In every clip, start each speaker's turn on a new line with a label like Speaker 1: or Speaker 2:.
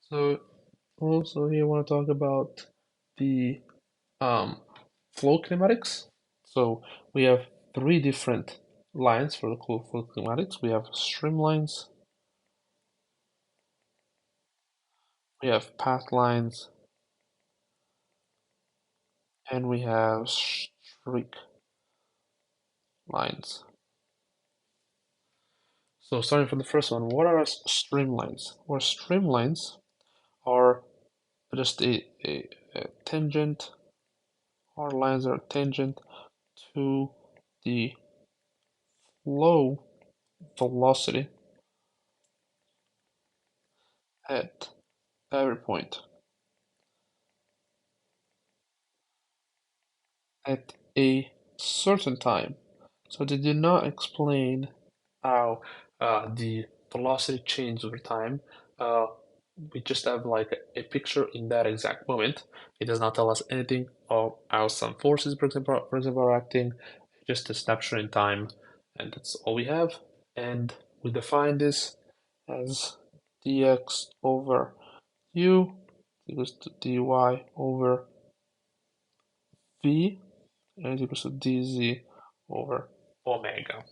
Speaker 1: So also here I want to talk about the um, flow kinematics. So we have three different lines for the flow kinematics. We have streamlines, we have path lines, and we have streak lines. So starting from the first one, what are streamlines? Well, streamlines are just a tangent, or lines are tangent to the flow velocity at every point at a certain time. So they did not explain how the velocity changes over time. Uh, we just have like a picture in that exact moment. It does not tell us anything of how some forces, for example, are acting. Just a snapshot in time, and that's all we have. And we define this as dx over u equals to dy over v and equals to dz over omega.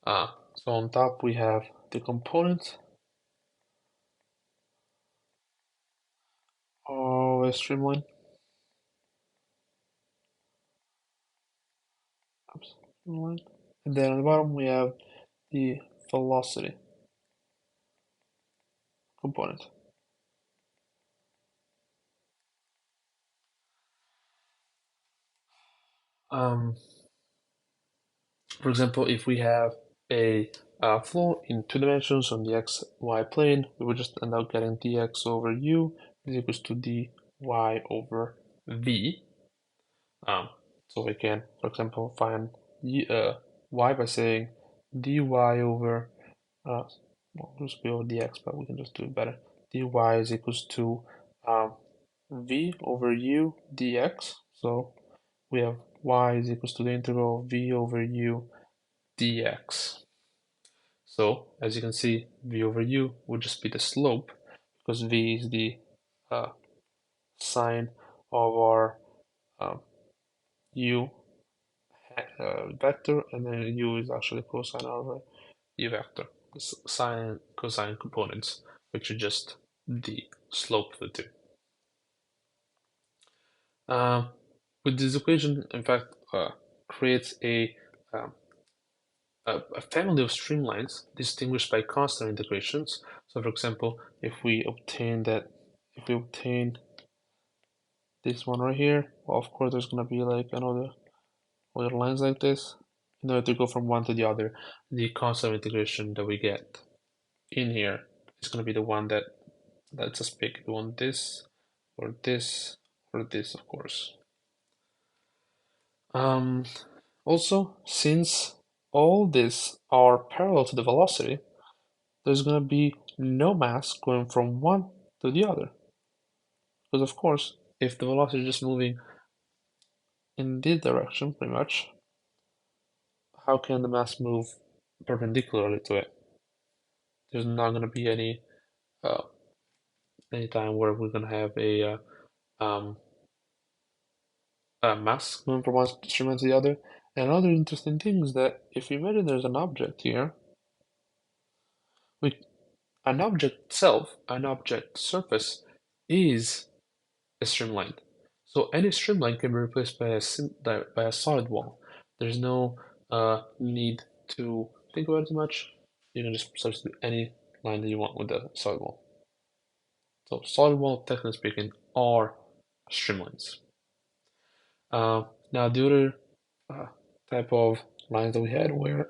Speaker 1: So on top we have the component of a streamline. Streamline. And then on the bottom we have the velocity component. Um, for example, if we have a flow in two dimensions on the x, y plane, we would just end up getting dx over u is equals to dy over v. So we can, for example, find y by saying dy over, well, just be over dx, but we can just do it better. Dy is equals to um, v over u dx. So we have y is equals to the integral of v over u dx. So as you can see, v over u would just be the slope because v is the uh, sine of our u vector, and then u is actually cosine of a u vector. Sine and cosine components, which are just the slope of the two. Uh, with this equation, in fact, creates um, a family of streamlines distinguished by constant integrations. So, for example, if we obtain this one right here, well, of course, there's gonna be like another other lines like this in order to go from one to the other. The constant integration that we get in here is going to be the one that, let's just pick. We want this or this or this, of course. Um, Also, since all these are parallel to the velocity, there's going to be no mass going from one to the other. Because of course, if the velocity is just moving in this direction, pretty much, how can the mass move perpendicularly to it? There's not going to be uh, any time where we're going to have um, a mass going from one instrument to the other. And another interesting thing is that if you imagine there's an object here, we, an object itself, an object surface, is a streamline. So any streamline can be replaced by a solid wall. There's no need to think about it too much. You can just substitute any line that you want with the solid wall. So solid wall, technically speaking, are streamlines. Now the other uh, type of lines that we had were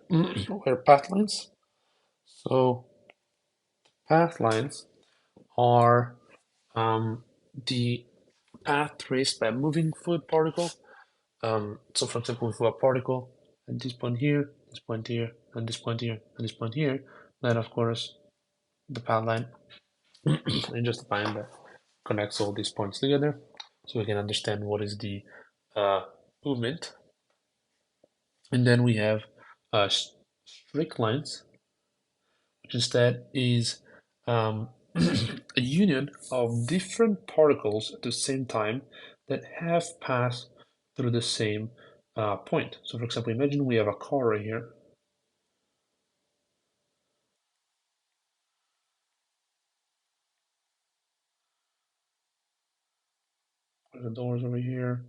Speaker 1: path lines. So path lines are the path traced by a moving fluid particle. So for example, if we have a particle at this point here, this point here, and this point here, and this point here, then of course the path line is just a line that connects all these points together, so we can understand what is the movement. And then we have streak lines, which instead is a union of different particles at the same time that have passed through the same point. So for example, imagine we have a car right here. The doors over here,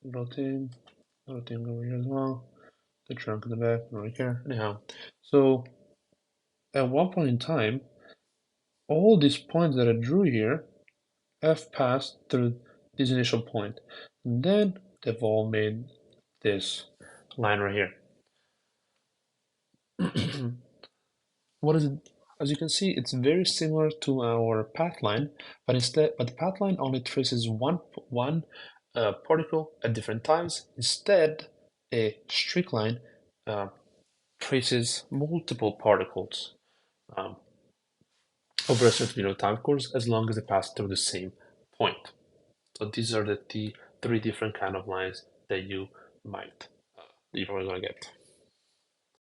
Speaker 1: little thing over here as well, the trunk in the back, right here. Anyhow, so at one point in time, all these points that I drew here have passed through this initial point. And then they've all made this line right here. What is it? As you can see, it's very similar to our path line, but the path line only traces one particle at different times. Instead, a streak line uh, traces multiple particles um, over a certain period of time, of course, as long as they pass through the same point. So these are the three different kind of lines that you might, you're probably gonna get.